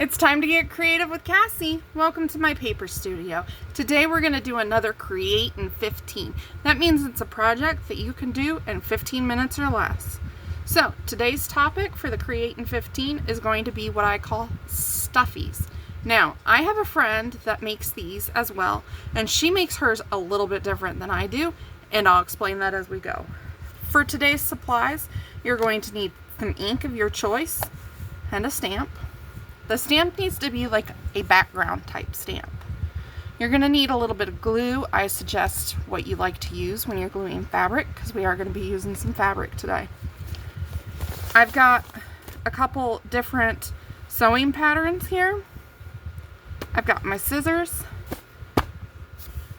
It's time to get creative with Cassie. Welcome to my paper studio. Today we're going to do another Create in 15. That means it's a project that you can do in 15 minutes or less. So today's topic for the Create in 15 is going to be what I call Stuffies. Now, I have a friend that makes these as well, and she makes hers a little bit different than I do, and I'll explain that as we go. For today's supplies, you're going to need some ink of your choice and a stamp. The stamp needs to be like a background type stamp. You're going to need a little bit of glue. I suggest what you like to use when you're gluing fabric, because we are going to be using some fabric today. I've got a couple different sewing patterns here. I've got my scissors.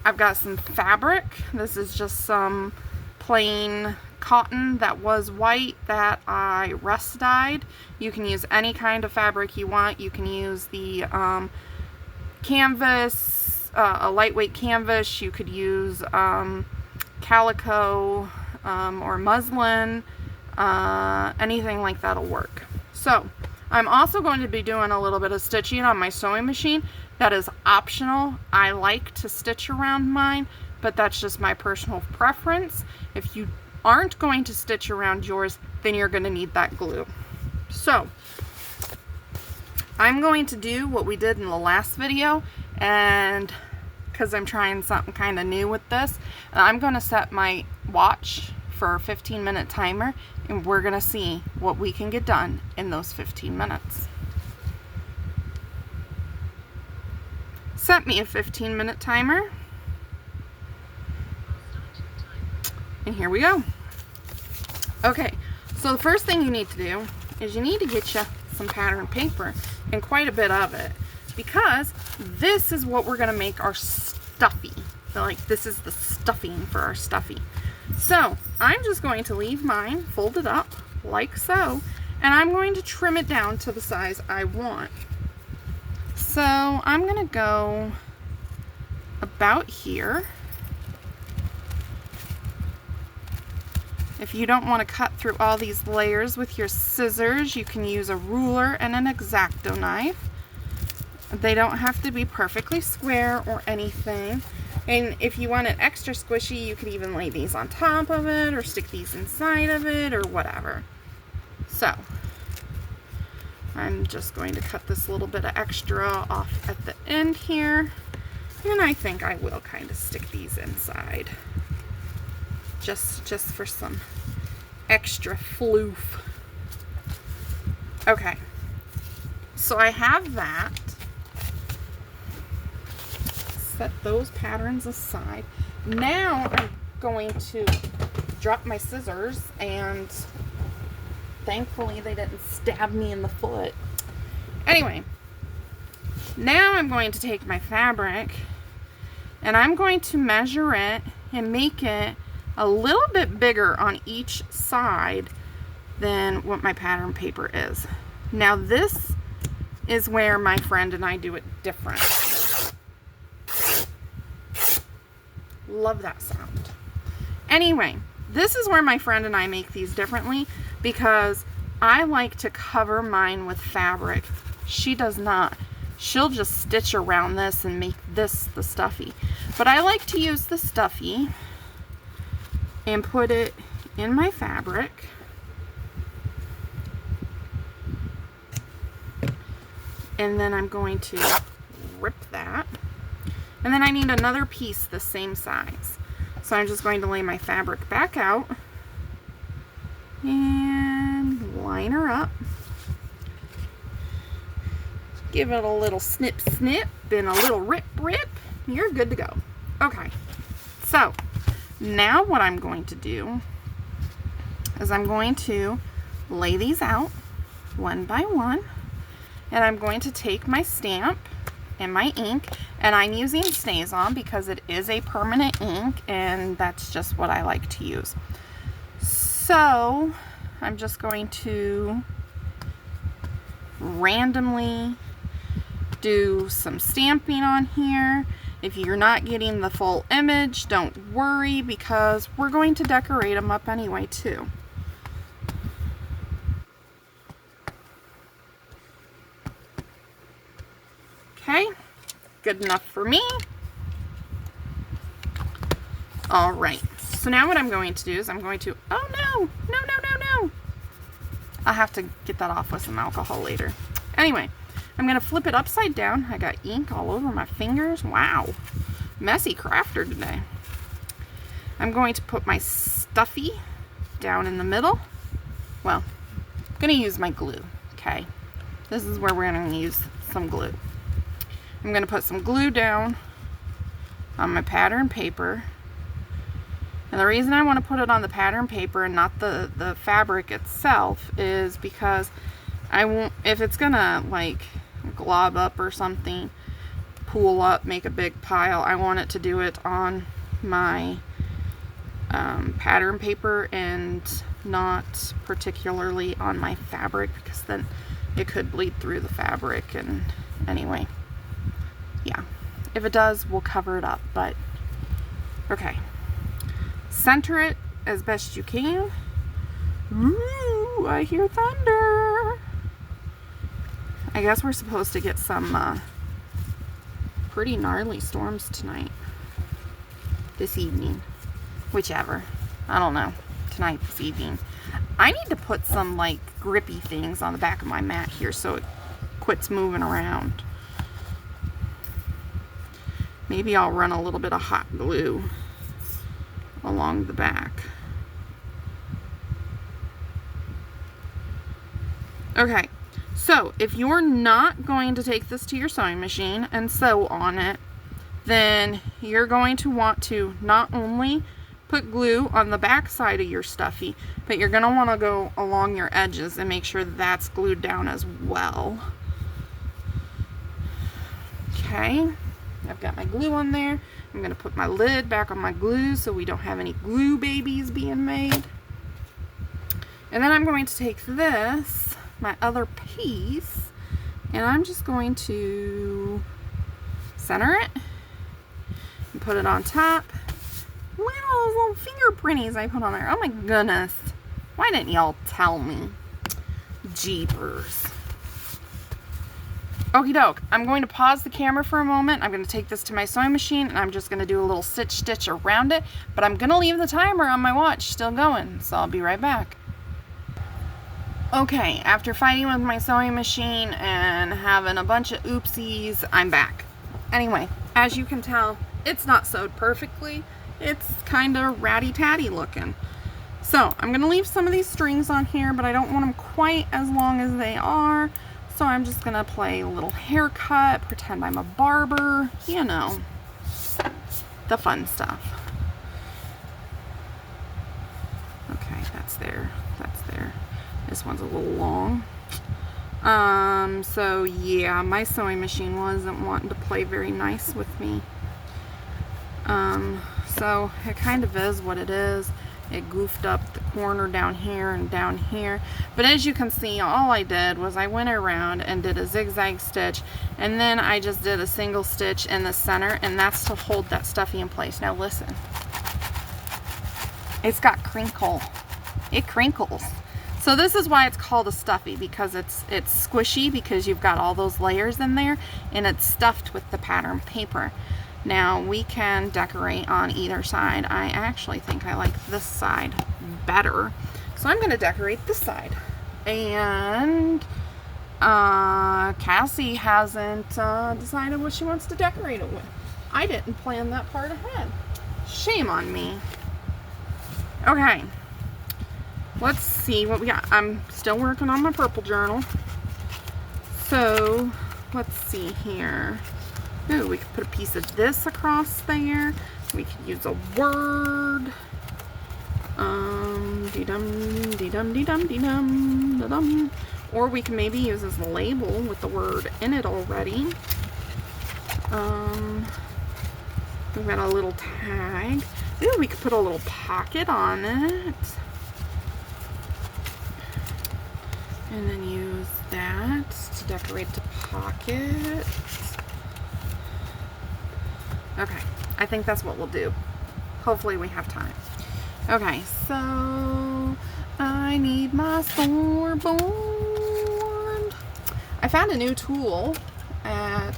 I've got some fabric. This is just some plain cotton that was white that I rust dyed. You can use any kind of fabric you want. You can use the canvas, a lightweight canvas. You could use calico or muslin. Anything like that'll work. So I'm also going to be doing a little bit of stitching on my sewing machine. That is optional. I like to stitch around mine, but that's just my personal preference. If you aren't going to stitch around yours, then you're going to need that glue. So I'm going to do what we did in the last video, and because I'm trying something kind of new with this, I'm going to set my watch for a 15-minute timer, and we're going to see what we can get done in those 15 minutes. Set me a 15-minute timer. And here we go. Okay, so the first thing you need to do is you need to get you some pattern paper, and quite a bit of it, because this is what we're going to make our stuffy. So like, this is the stuffing for our stuffy. So I'm just going to leave mine folded up like so, and I'm going to trim it down to the size I want. So I'm going to go about here. If you don't want to cut through all these layers with your scissors, you can use a ruler and an X-Acto knife. They don't have to be perfectly square or anything. And if you want it extra squishy, you could even lay these on top of it or stick these inside of it or whatever. So I'm just going to cut this little bit of extra off at the end here. And I think I will kind of stick these inside. Just for some extra floof. Okay, so I have that. Set those patterns aside. Now I'm going to drop my scissors, and thankfully they didn't stab me in the foot. Anyway, now I'm going to take my fabric, and I'm going to measure it and make it a little bit bigger on each side than what my pattern paper is. Now this is where my friend and I do it different. Love that sound. Anyway, this is where my friend and I make these differently, because I like to cover mine with fabric. She does not. She'll just stitch around this and make this the stuffy. But I like to use the stuffy and put it in my fabric. And then I'm going to rip that. And then I need another piece the same size. So I'm just going to lay my fabric back out and line her up. Give it a little snip snip and a little rip rip. You're good to go. Okay, so now what I'm going to do is I'm going to lay these out one by one, and I'm going to take my stamp and my ink, and I'm using StazOn because it is a permanent ink, and that's just what I like to use. So I'm just going to randomly do some stamping on here. If you're not getting the full image, don't worry, because we're going to decorate them up anyway too. Okay, good enough for me. All right, so now what I'm going to do is I'm going to, oh no, no, no, no, no. I'll have to get that off with some alcohol later. Anyway, I'm going to flip it upside down. I got ink all over my fingers. Wow, messy crafter today. I'm going to put my Stuffie down in the middle. Well, I'm going to use my glue, okay? This is where we're going to use some glue. I'm going to put some glue down on my pattern paper. And the reason I want to put it on the pattern paper and not the fabric itself is because I won't, if it's going to like glob up or something, pool up, make a big pile, I want it to do it on my pattern paper and not particularly on my fabric, because then it could bleed through the fabric. And anyway, yeah, if it does, we'll cover it up. But okay, center it as best you can. Ooh, I hear thunder. I guess we're supposed to get some pretty gnarly storms tonight, this evening, whichever, I don't know, tonight, this evening. I need to put some like grippy things on the back of my mat here so it quits moving around. Maybe I'll run a little bit of hot glue along the back. Okay, so if you're not going to take this to your sewing machine and sew on it, then you're going to want to not only put glue on the back side of your Stuffie, but you're going to want to go along your edges and make sure that's glued down as well. Okay, I've got my glue on there. I'm going to put my lid back on my glue so we don't have any glue babies being made. And then I'm going to take this, my other piece, and I'm just going to center it and put it on top. Look at all those little fingerprinties I put on there. Oh my goodness. Why didn't y'all tell me? Jeepers. Okie doke. I'm going to pause the camera for a moment. I'm going to take this to my sewing machine and I'm just going to do a little stitch around it. But I'm going to leave the timer on my watch still going. So I'll be right back. Okay, after fighting with my sewing machine and having a bunch of oopsies, I'm back. Anyway, as you can tell, it's not sewed perfectly. It's kind of ratty-tatty looking. So I'm going to leave some of these strings on here, but I don't want them quite as long as they are. So I'm just going to play a little haircut, pretend I'm a barber, you know, the fun stuff. Okay, that's there. That's there. This one's a little long. So yeah, my sewing machine wasn't wanting to play very nice with me. So it kind of is what it is. It goofed up the corner down here and down here. But as you can see, all I did was I went around and did a zigzag stitch, and then I just did a single stitch in the center, and that's to hold that Stuffie in place. Now listen. It's got crinkle. It crinkles. So this is why it's called a Stuffie, because it's squishy, because you've got all those layers in there, and it's stuffed with the pattern paper. Now we can decorate on either side. I actually think I like this side better, so I'm going to decorate this side. And Cassie hasn't decided what she wants to decorate it with. I didn't plan that part ahead. Shame on me. Okay, let's see what we got. I'm still working on my purple journal. So let's see here. Ooh, we could put a piece of this across there. We could use a word. Dee-dum, dee-dum, dee-dum, dee-dum, da-dum. Or we can maybe use this label with the word in it already. We've got a little tag. Ooh, we could put a little pocket on it. And then use that to decorate the pocket. Okay, I think that's what we'll do. Hopefully we have time. Okay, so I need my store board. I found a new tool at,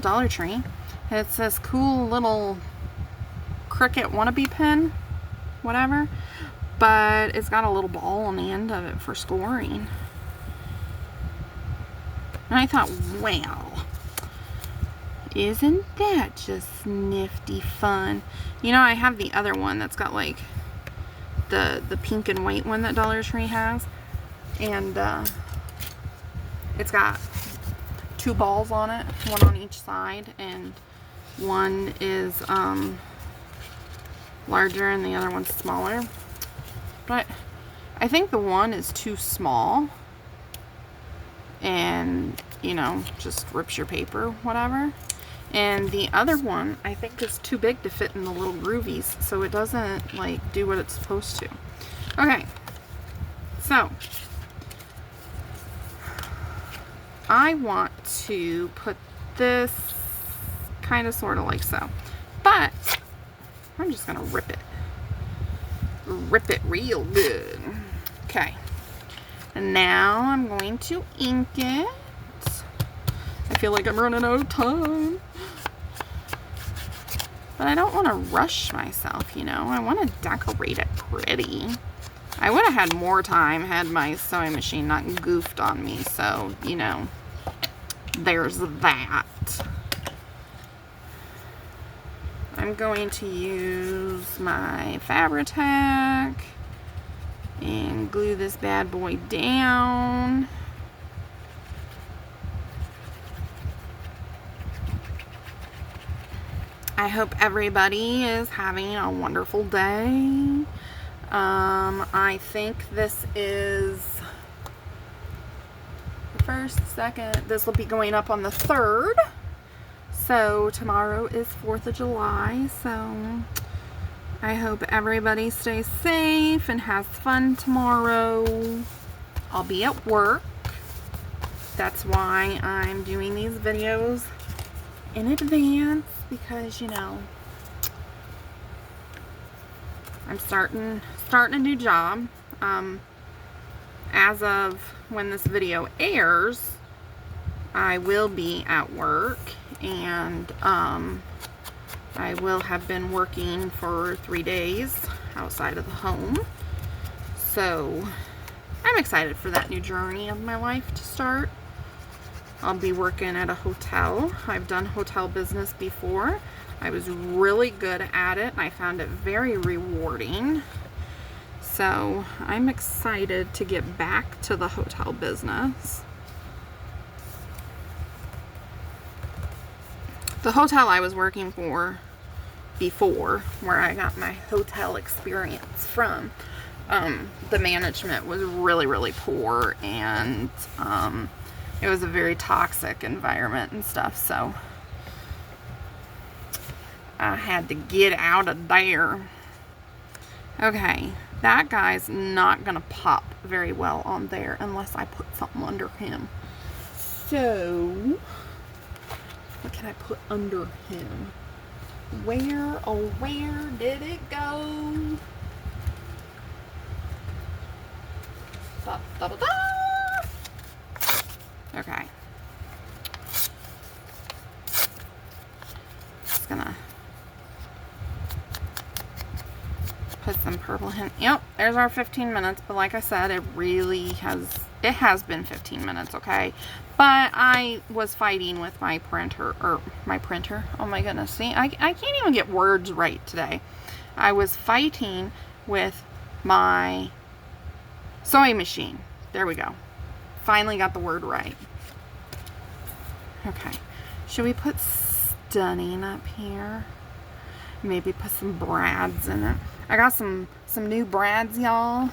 Dollar Tree. It's this cool little Cricut wannabe pen, whatever, but it's got a little ball on the end of it for scoring. And I thought, well, isn't that just nifty fun? You know, I have the other one that's got like the pink and white one that Dollar Tree has, and it's got 2 balls on it, one on each side, and one is larger and the other one's smaller. But I think the one is too small, and you know, just rips your paper, whatever. And the other one, I think, is too big to fit in the little groovies, so it doesn't, like, do what it's supposed to. Okay, so I want to put this kind of sort of like so, but I'm just going to rip it. Rip it real good. Okay, and now I'm going to ink it. I feel like I'm running out of time. But I don't want to rush myself, you know. I want to decorate it pretty. I would have had more time had my sewing machine not goofed on me. So, you know, there's that. I'm going to use my Fabri-Tac and glue this bad boy down. I hope everybody is having a wonderful day. I think this is the 1st, 2nd. This will be going up on the 3rd. So tomorrow is 4th of July. So I hope everybody stays safe and has fun tomorrow. I'll be at work. That's why I'm doing these videos in advance, because, you know, I'm starting a new job. As of when this video airs, I will be at work, and I will have been working for 3 days outside of the home. So I'm excited for that new journey of my life to start. I'll be working at a hotel. I've done hotel business before. I was really good at it, and I found it very rewarding. So I'm excited to get back to the hotel business. The hotel I was working for before, where I got my hotel experience from, the management was really, really poor, and it was a very toxic environment and stuff, so I had to get out of there. Okay, that guy's not gonna pop very well on there unless I put something under him. So, what can I put under him? Where, oh, where did it go? Da, da, da, da. Okay. Just gonna put some purple hint. Yep, there's our 15 minutes, but like I said, it has been 15 minutes, okay? But I was fighting with my printer, oh my goodness, see, I can't even get words right today. I was fighting with my sewing machine. There we go. Finally got the word right. Okay, should we put stunning up here? Maybe put some brads in it. I got some new brads, y'all.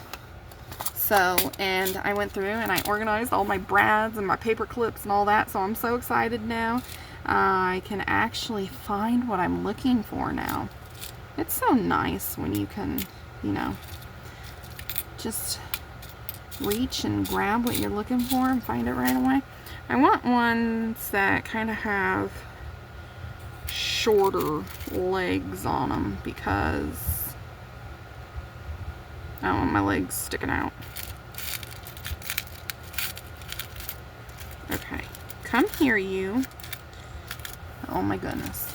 So, and I went through and I organized all my brads and my paper clips and all that, so I'm so excited now. I can actually find what I'm looking for now. It's so nice when you can, you know, just reach and grab what you're looking for and find it right away. I want ones that kind of have shorter legs on them, because I don't want my legs sticking out. Okay, come here, you. Oh my goodness.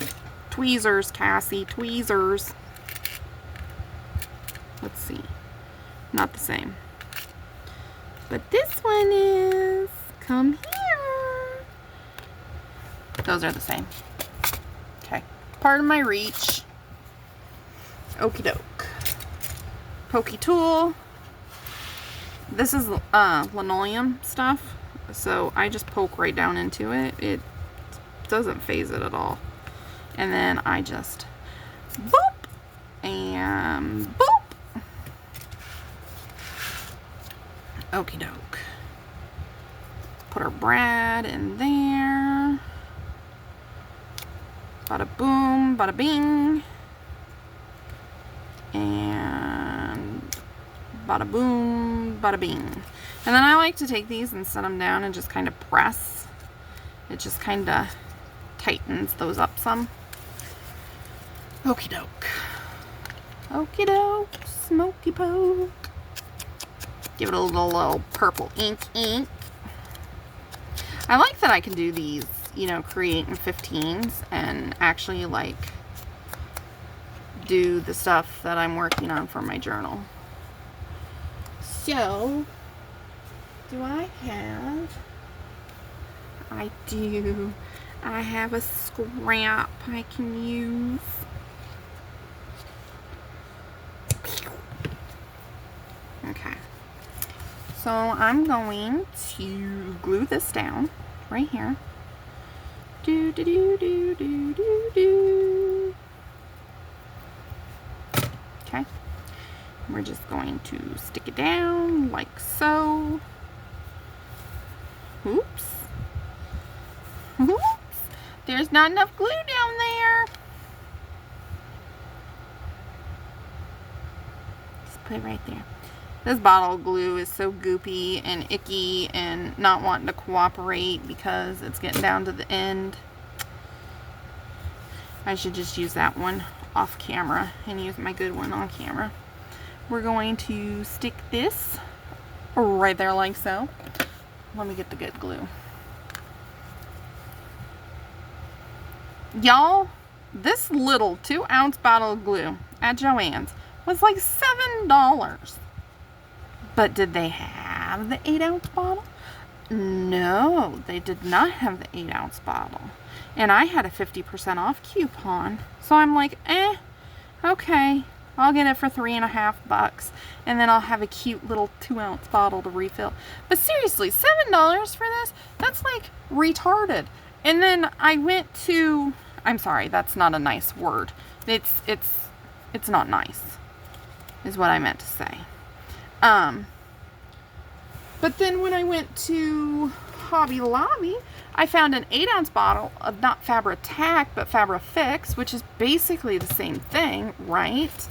Tweezers, Cassie, tweezers. Let's see. Not the same. But this one is. Come here. Those are the same. Okay. Part of my reach. Okie doke. Pokey tool. This is linoleum stuff. So I just poke right down into it. It doesn't phase it at all. And then I just boop and boop. Okie doke. Put our brad in there. Bada boom, bada bing. And bada boom, bada bing. And then I like to take these and set them down and just kind of press. It just kind of tightens those up some. Okie doke. Okie doke. Smoky poke. Give it a little purple ink. I like that I can do these, you know, create in 15s and actually like do the stuff that I'm working on for my journal. So, do I have? I do. I have a scrap I can use. Okay. So I'm going to glue this down right here. Do do do do do do do. Okay. We're just going to stick it down like so. Oops. Oops. There's not enough glue down there. Just put it right there. This bottle glue is so goopy and icky and not wanting to cooperate because it's getting down to the end. I should just use that one off camera and use my good one on camera. We're going to stick this right there like so. Let me get the good glue. Y'all, this little 2-ounce bottle of glue at Joann's was like $7. But did they have the 8-ounce bottle? No, they did not have the 8-ounce bottle. And I had a 50% off coupon. So I'm like, okay, I'll get it for $3.50. And then I'll have a cute little 2-ounce bottle to refill. But seriously, $7 for this? That's like retarded. And then I went to, I'm sorry, that's not a nice word. It's not nice, is what I meant to say. But then when I went to Hobby Lobby, I found an 8-ounce bottle of not Fabri-Tac, but Fabri-Fix, which is basically the same thing, right?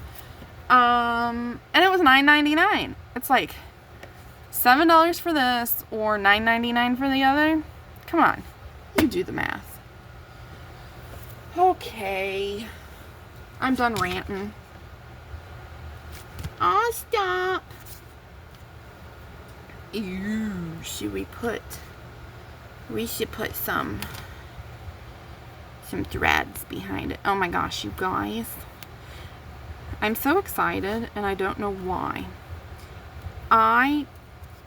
And it was $9.99. It's like $7 for this or $9.99 for the other. Come on, you do the math. Okay, I'm done ranting. I'll stop. Ew, we should put some threads behind it. Oh my gosh, you guys. I'm so excited and I don't know why. I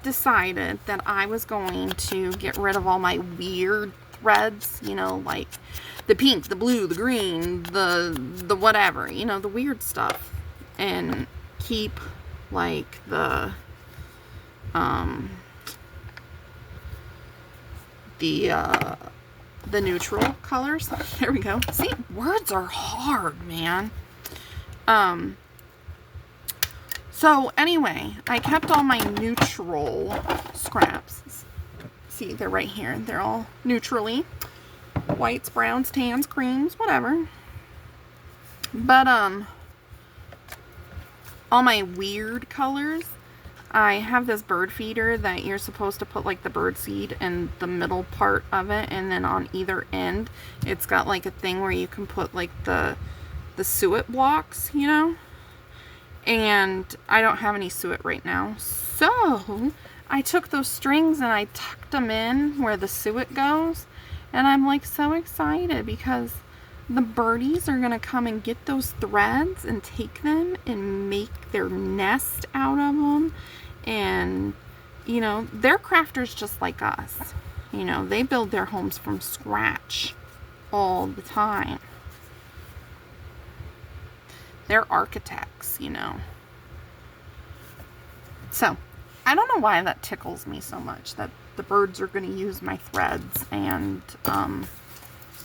decided that I was going to get rid of all my weird threads, you know, like the pink, the blue, the green, the whatever, you know, the weird stuff, and keep like the neutral colors. There we go. See, words are hard, man. So anyway, I kept all my neutral scraps. See, they're right here. They're all neutrally. Whites, browns, tans, creams, whatever. But, all my weird colors, I have this bird feeder that you're supposed to put like the bird seed in the middle part of it, and then on either end it's got like a thing where you can put like the suet blocks, you know, and I don't have any suet right now, so I took those strings and I tucked them in where the suet goes. And I'm like so excited because the birdies are going to come and get those threads and take them and make their nest out of them. And, you know, they're crafters just like us. You know, they build their homes from scratch all the time. They're architects, you know. So, I don't know why that tickles me so much, that the birds are going to use my threads and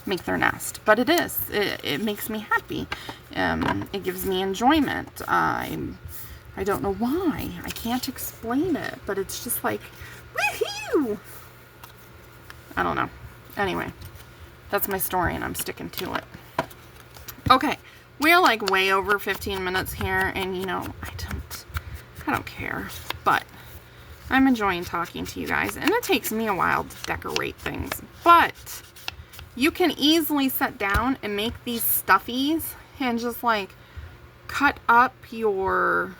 make their nest. But it is. It makes me happy. It gives me enjoyment. I don't know why. I can't explain it, but it's just like, woohoo! I don't know. Anyway, that's my story and I'm sticking to it. Okay, we're like way over 15 minutes here, and you know, I don't care, but I'm enjoying talking to you guys, and it takes me a while to decorate things, but you can easily sit down and make these stuffies and just like cut up your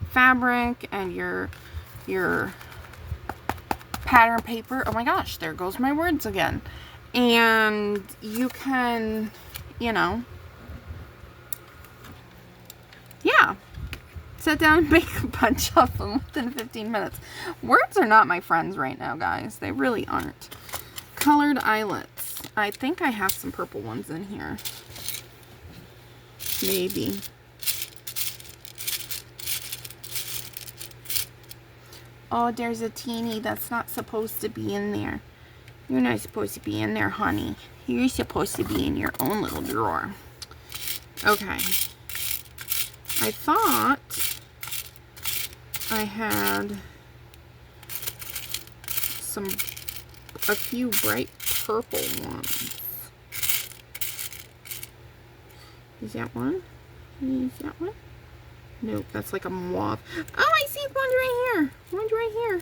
fabric and your pattern paper. Oh my gosh, there goes my words again. And you can, you know, yeah, sit down and make a bunch of them within 15 minutes. Words are not my friends right now, guys. They really aren't. Colored eyelets. I think I have some purple ones in here. Maybe. Oh, there's a teeny that's not supposed to be in there. You're not supposed to be in there, honey. You're supposed to be in your own little drawer. Okay. I thought I had a few bright purple ones. Is that one? Is that one? Nope, that's like a mauve. Oh, I see one's right here. One's right here.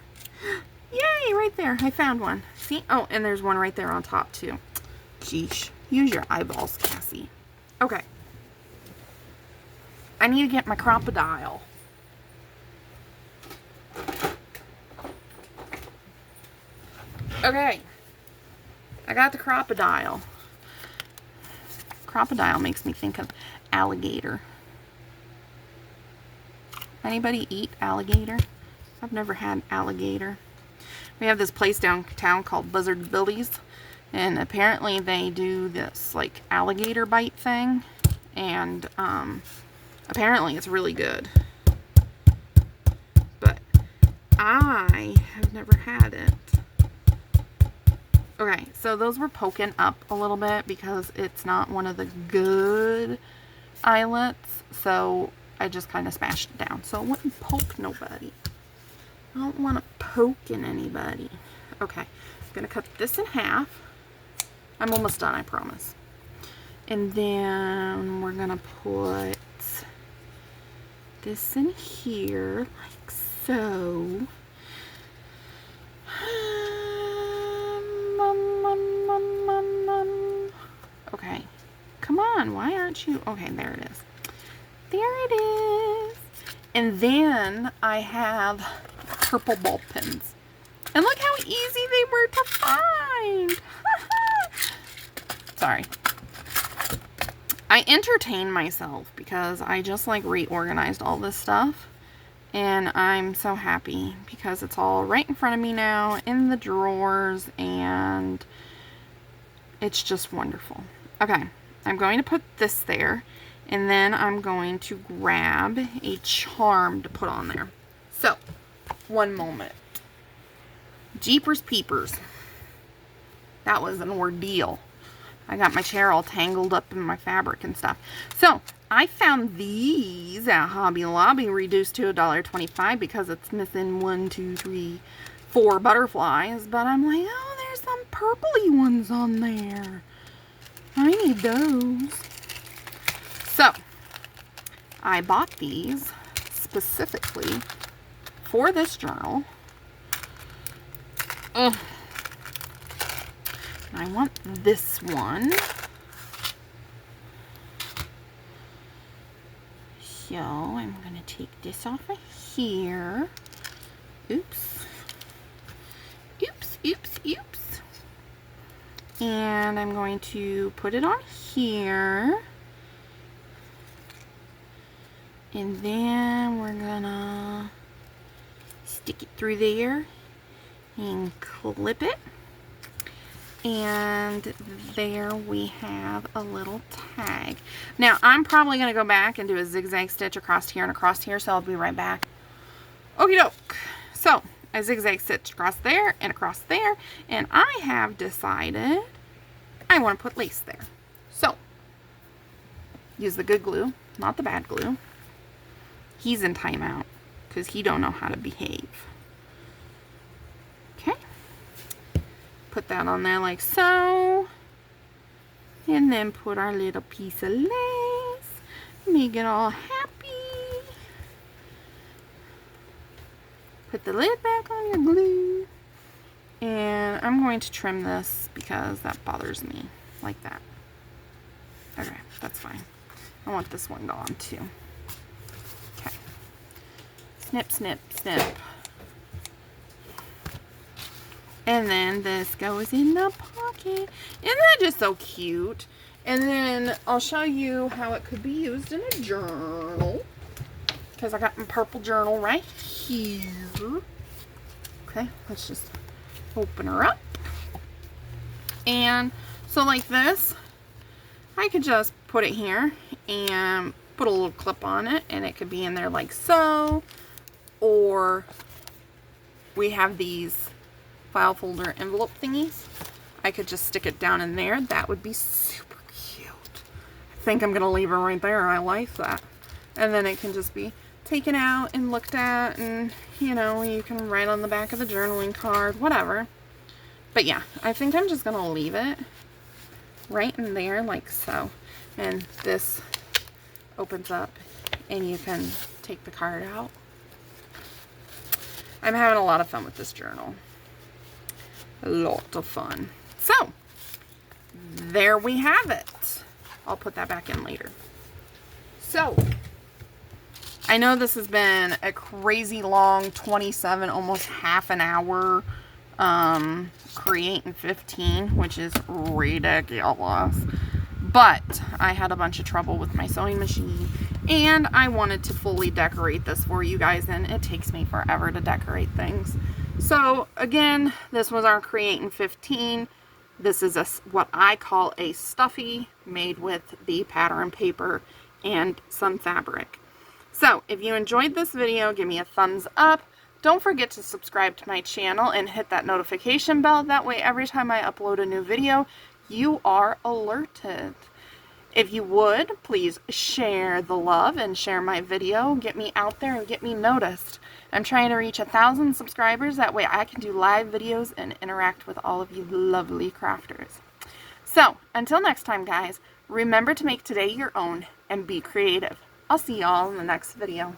Yay, right there. I found one. See? Oh, and there's one right there on top, too. Sheesh. Use your eyeballs, Cassie. Okay. I need to get my crocodile. Okay. I got the crocodile. Crocodile makes me think of alligator. Anybody eat alligator? I've never had alligator. We have this place downtown called Buzzard Billy's, and apparently they do this like alligator bite thing, and apparently it's really good. But I have never had it. Okay, so those were poking up a little bit because it's not one of the good eyelets, so I just kind of smashed it down so it wouldn't poke nobody. I don't want to poke in anybody. Okay, I'm going to cut this in half. I'm almost done, I promise. And then we're going to put this in here, like so. Okay, come on, why aren't you? Okay, there it is. There it is. And then I have purple ball pins. And look how easy they were to find. Sorry. I entertain myself because I just like reorganized all this stuff. And I'm so happy because it's all right in front of me now in the drawers, and it's just wonderful. Okay, I'm going to put this there, and then I'm going to grab a charm to put on there. So, one moment. Jeepers peepers. That was an ordeal. I got my chair all tangled up in my fabric and stuff. So, I found these at Hobby Lobby reduced to $1.25 because it's missing 1, 2, 3, 4 butterflies. But I'm like, oh, there's some purpley ones on there. I need those. So, I bought these specifically for this journal. Ugh. I want this one. So I'm going to take this off of here. Oops. And I'm going to put it on here. And then we're gonna stick it through there and clip it. And there we have a little tag. Now, I'm probably going to go back and do a zigzag stitch across here and across here, so I'll be right back. Okie doke. So, I zigzag stitched across there, and I have decided I want to put lace there. So, use the good glue, not the bad glue. He's in timeout because he don't know how to behave. Okay. Put that on there like so. And then put our little piece of lace. Make it all happy. Put the lid back on your glue. And I'm going to trim this because that bothers me. Like that. Okay, that's fine. I want this one gone too. Okay. Snip, snip, snip. And then this goes in the pocket. Isn't that just so cute? And then I'll show you how it could be used in a journal. Because I got my purple journal right here. Okay, let's just open her up. And so like this, I could just put it here and put a little clip on it. And it could be in there like so. Or we have these file folder envelope thingies. I could just stick it down in there. That would be super cute. I think I'm gonna leave it right there. I like that. And then it can just be taken out and looked at, and you know, you can write on the back of the journaling card, whatever. But yeah, I think I'm just gonna leave it right in there like so. And this opens up and you can take the card out. I'm having a lot of fun with this journal. A lot of fun. So, there we have it. I'll put that back in later. So, I know this has been a crazy long 27, almost half an hour Kreate in 15, which is ridiculous. But I had a bunch of trouble with my sewing machine, and I wanted to fully decorate this for you guys, and it takes me forever to decorate things. So again, this was our Kreate in 15. This is what I call a stuffy made with the pattern paper and some fabric. So if you enjoyed this video, give me a thumbs up. Don't forget to subscribe to my channel and hit that notification bell. That way every time I upload a new video, you are alerted. If you would, please share the love and share my video. Get me out there and get me noticed. I'm trying to reach 1,000 subscribers. That way I can do live videos and interact with all of you lovely crafters. So, until next time, guys, remember to make today your own and be creative. I'll see y'all in the next video.